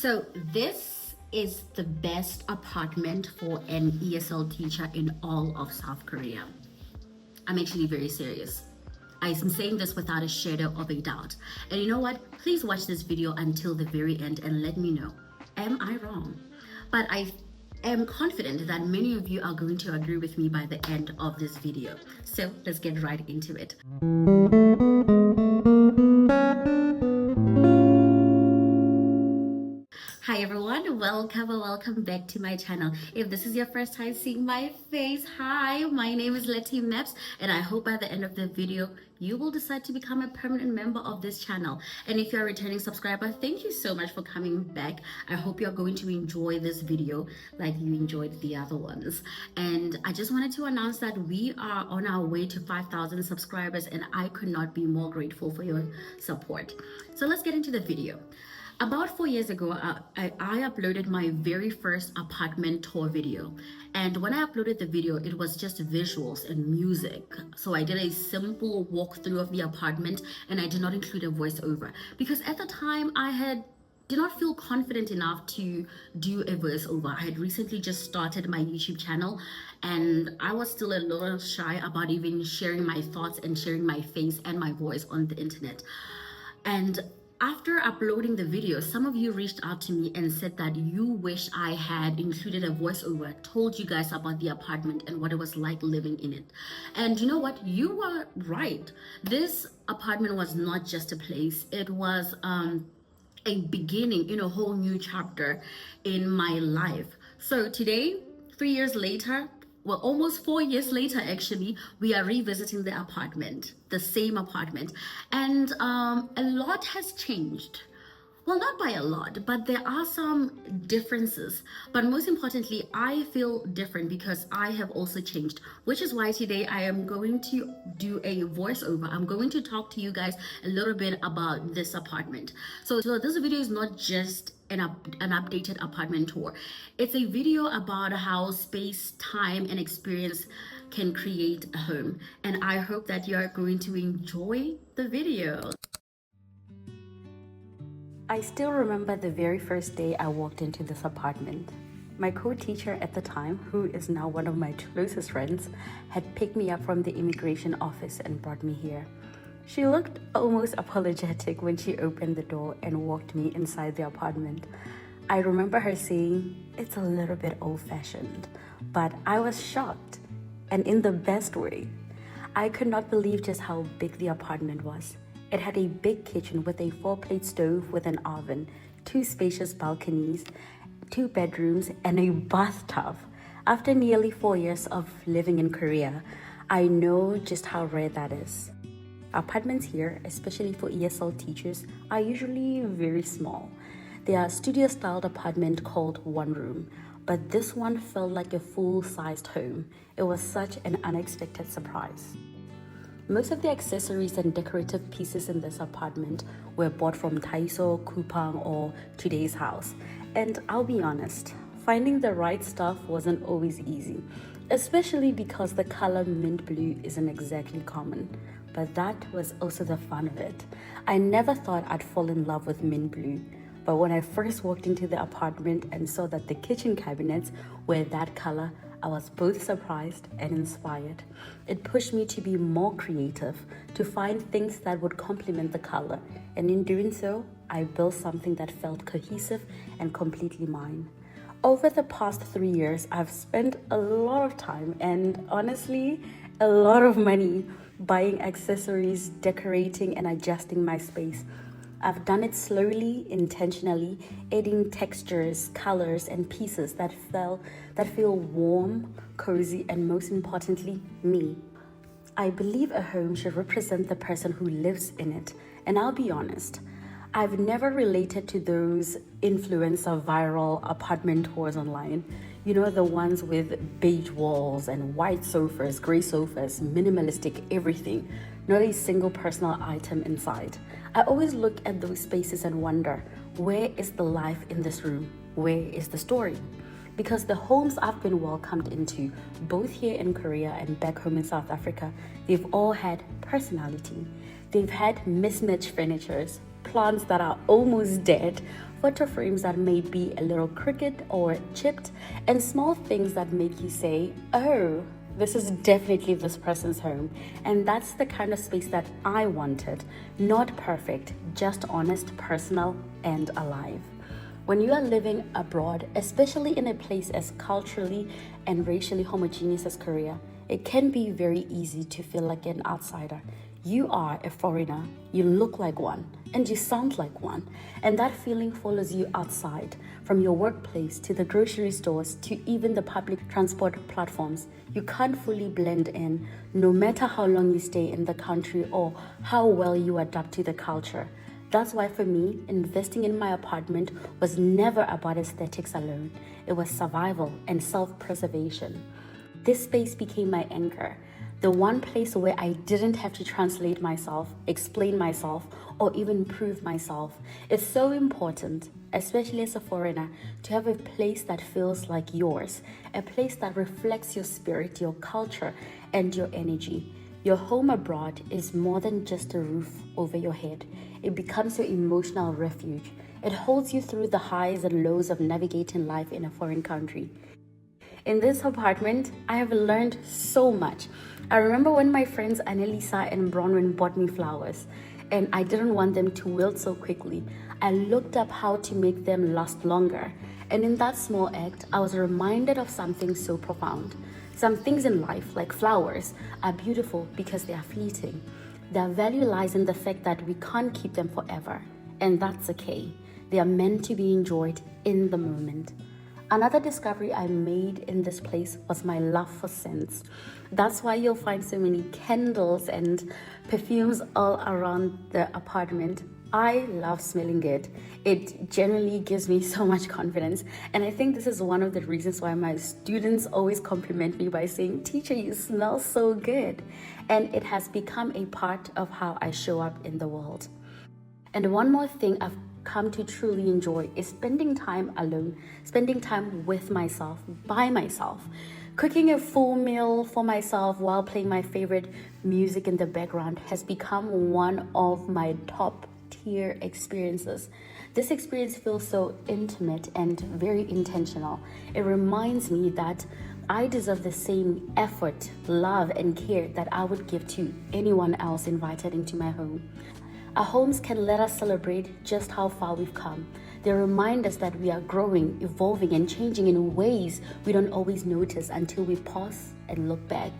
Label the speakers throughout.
Speaker 1: So this is the best apartment for an ESL teacher in all of South Korea. I'm actually very serious. I'm saying this without a shadow of a doubt. And you know what? Please watch this video until the very end and let me know. Am I wrong? But I am confident that many of you are going to agree with me by the end of this video. So let's get right into it. Hi everyone, welcome back to my channel. If this is your first time seeing my face, hi, my name is Letty Maps, and I hope by the end of the video you will decide to become a permanent member of this channel. And if you're a returning subscriber, thank you so much for coming back. I hope you're going to enjoy this video like you enjoyed the other ones. And I just wanted to announce that we are on our way to 5,000 subscribers, and I could not be more grateful for your support. So let's get into the video. About 4 years ago, I uploaded my very first apartment tour video. And when I uploaded the video, it was just visuals and music. So I did a simple walkthrough of the apartment and I did not include a voiceover. Because at the time, did not feel confident enough to do a voiceover. I had recently just started my YouTube channel and I was still a little shy about even sharing my thoughts and sharing my face and my voice on the internet. And after uploading the video, some of you reached out to me and said that you wish I had included a voiceover, told you guys about the apartment and what it was like living in it. And you know what? You were right. This apartment was not just a place. It was a beginning in a whole new chapter in my life. So today, 3 years later, well, almost 4 years later, actually, we are revisiting the apartment, the same apartment. And a lot has changed. Well, not by a lot, but there are some differences. But most importantly, I feel different because I have also changed, which is why today I am going to do a voiceover. I'm going to talk to you guys a little bit about this apartment. So this video is not just an updated apartment tour. It's a video about how space, time, and experience can create a home. And I hope that you are going to enjoy the video. I still remember the very first day I walked into this apartment. My co-teacher at the time, who is now one of my closest friends, had picked me up from the immigration office and brought me here. She looked almost apologetic when she opened the door and walked me inside the apartment. I remember her saying, "It's a little bit old-fashioned," but I was shocked, and in the best way. I could not believe just how big the apartment was. It had a big kitchen with a 4-plate stove with an oven, 2 spacious balconies, 2 bedrooms, and a bathtub. After nearly 4 years of living in Korea, I know just how rare that is. Apartments here, especially for ESL teachers, are usually very small. They are a studio-styled apartment called one room, but this one felt like a full-sized home. It was such an unexpected surprise. Most of the accessories and decorative pieces in this apartment were bought from Daiso, Coupang, or Today's House. And I'll be honest, finding the right stuff wasn't always easy, especially because the color mint blue isn't exactly common. But that was also the fun of it. I never thought I'd fall in love with mint blue. But when I first walked into the apartment and saw that the kitchen cabinets were that color, I was both surprised and inspired. It pushed me to be more creative, to find things that would complement the color. And in doing so, I built something that felt cohesive and completely mine. Over the past 3 years, I've spent a lot of time and honestly, a lot of money buying accessories, decorating, and adjusting my space. I've done it slowly, intentionally, adding textures, colors, and pieces that feel warm, cozy, and most importantly, me. I believe a home should represent the person who lives in it. And I'll be honest, I've never related to those influencer viral apartment tours online. You know, the ones with beige walls and white sofas, gray sofas, minimalistic everything. Not a single personal item inside. I always look at those spaces and wonder, where is the life in this room? Where is the story? Because the homes I've been welcomed into, both here in Korea and back home in South Africa, they've all had personality. They've had mismatched furnitures, plants that are almost dead, photo frames that may be a little crooked or chipped, and small things that make you say, oh, this is definitely this person's home. And that's the kind of space that I wanted. Not perfect, just honest, personal, and alive. When you are living abroad, especially in a place as culturally and racially homogeneous as Korea, it can be very easy to feel like an outsider. You are a foreigner, you look like one, and you sound like one. And that feeling follows you outside, from your workplace to the grocery stores to even the public transport platforms. You can't fully blend in, no matter how long you stay in the country or how well you adapt to the culture. That's why for me, investing in my apartment was never about aesthetics alone. It was survival and self-preservation. This space became my anchor, the one place where I didn't have to translate myself, explain myself, or even prove myself. It's so important, especially as a foreigner, to have a place that feels like yours, a place that reflects your spirit, your culture, and your energy. Your home abroad is more than just a roof over your head. It becomes your emotional refuge. It holds you through the highs and lows of navigating life in a foreign country. In this apartment, I have learned so much. I remember when my friends Annalisa and Bronwyn bought me flowers, and I didn't want them to wilt so quickly. I looked up how to make them last longer. And in that small act, I was reminded of something so profound. Some things in life, like flowers, are beautiful because they are fleeting. Their value lies in the fact that we can't keep them forever, and that's okay. They are meant to be enjoyed in the moment. Another discovery I made in this place was my love for scents. That's why you'll find so many candles and perfumes all around the apartment. I love smelling good. It generally gives me so much confidence, and I think this is one of the reasons why my students always compliment me by saying, "Teacher, you smell so good." And it has become a part of how I show up in the world. And one more thing I've come to truly enjoy is spending time alone, spending time with myself, by myself. Cooking a full meal for myself while playing my favorite music in the background has become one of my top tier experiences. This experience feels so intimate and very intentional. It reminds me that I deserve the same effort, love, and care that I would give to anyone else invited into my home. Our homes can let us celebrate just how far we've come. They remind us that we are growing, evolving, and changing in ways we don't always notice until we pause and look back.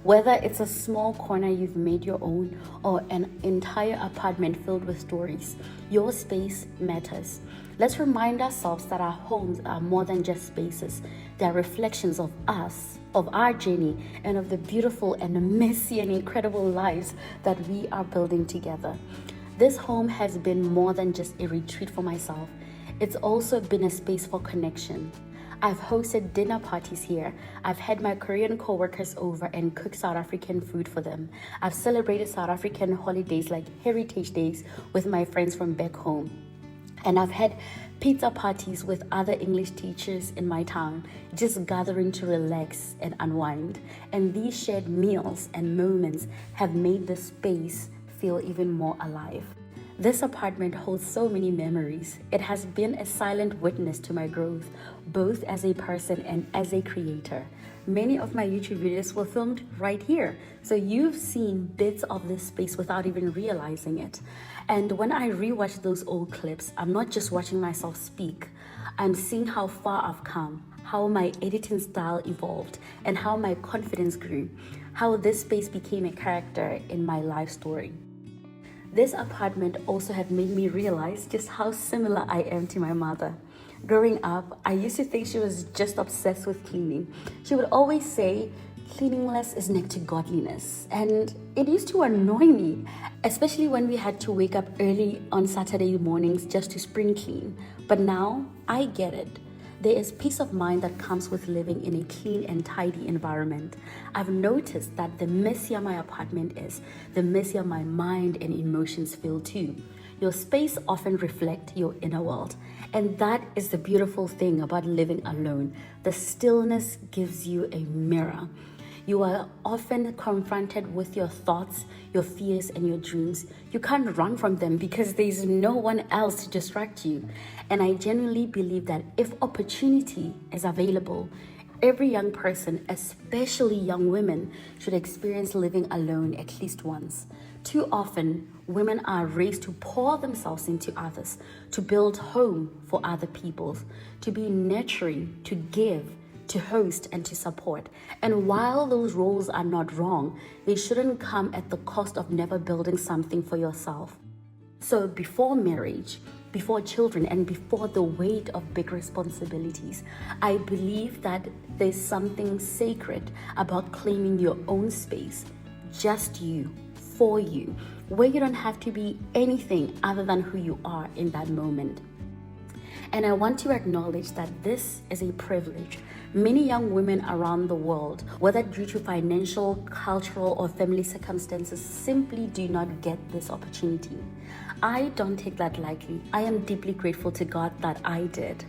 Speaker 1: Whether it's a small corner you've made your own or an entire apartment filled with stories, your space matters. Let's remind ourselves that our homes are more than just spaces. They're reflections of us, of our journey, and of the beautiful and messy and incredible lives that we are building together. This home has been more than just a retreat for myself. It's also been a space for connection. I've hosted dinner parties here. I've had my Korean co-workers over and cooked South African food for them. I've celebrated South African holidays like Heritage Days with my friends from back home. And I've had pizza parties with other English teachers in my town, just gathering to relax and unwind. And these shared meals and moments have made the space feel even more alive. This apartment holds so many memories. It has been a silent witness to my growth, both as a person and as a creator. Many of my YouTube videos were filmed right here, so you've seen bits of this space without even realizing it. And when I rewatch those old clips, I'm not just watching myself speak. I'm seeing how far I've come, how my editing style evolved, and how my confidence grew, how this space became a character in my life story. This apartment also had made me realize just how similar I am to my mother. Growing up, I used to think she was just obsessed with cleaning. She would always say, cleaning less is next to godliness. And it used to annoy me, especially when we had to wake up early on Saturday mornings just to spring clean. But now, I get it. There is peace of mind that comes with living in a clean and tidy environment. I've noticed that the messier my apartment is, the messier my mind and emotions feel too. Your space often reflects your inner world. And that is the beautiful thing about living alone. The stillness gives you a mirror. You are often confronted with your thoughts, your fears, and your dreams. You can't run from them because there's no one else to distract you. And I genuinely believe that if opportunity is available, every young person, especially young women, should experience living alone at least once. Too often, women are raised to pour themselves into others, to build home for other people, to be nurturing, to give, to host, and to support. And while those roles are not wrong, they shouldn't come at the cost of never building something for yourself. So before marriage, before children, and before the weight of big responsibilities, I believe that there's something sacred about claiming your own space, just you, for you, where you don't have to be anything other than who you are in that moment. And I want to acknowledge that this is a privilege. Many young women around the world, whether due to financial, cultural, or family circumstances, simply do not get this opportunity. I don't take that lightly. I am deeply grateful to God that I did.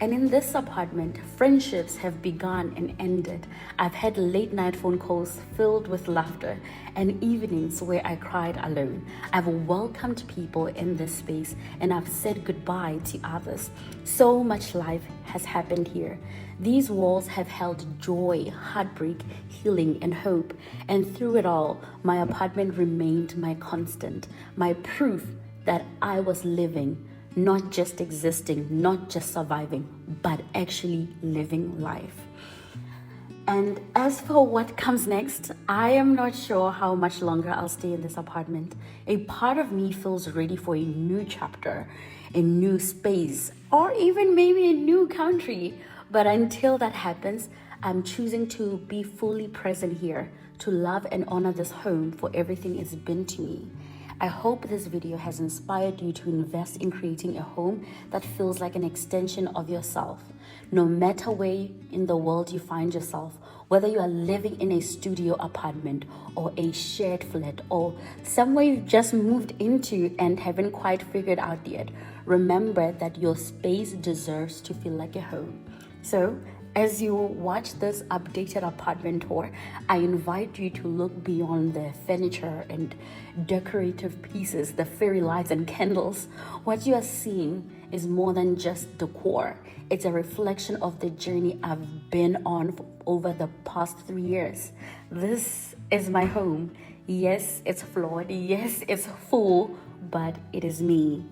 Speaker 1: And in this apartment, friendships have begun and ended. I've had late night phone calls filled with laughter and evenings where I cried alone. I've welcomed people in this space and I've said goodbye to others. So much life has happened here. These walls have held joy, heartbreak, healing, and hope. And through it all, my apartment remained my constant, my proof that I was living, not just existing, not just surviving, but actually living life. And as for what comes next, I am not sure how much longer I'll stay in this apartment. A part of me feels ready for a new chapter, a new space, or even maybe a new country. But until that happens, I'm choosing to be fully present here, to love and honor this home for everything it's been to me. I hope this video has inspired you to invest in creating a home that feels like an extension of yourself. No matter where in the world you find yourself, whether you are living in a studio apartment or a shared flat or somewhere you just moved into and haven't quite figured out yet, remember that your space deserves to feel like a home. So, as you watch this updated apartment tour, I invite you to look beyond the furniture and decorative pieces, the fairy lights and candles. What you are seeing is more than just decor. It's a reflection of the journey I've been on over the past 3 years. This is my home. Yes, it's flawed. Yes, it's full, but it is me.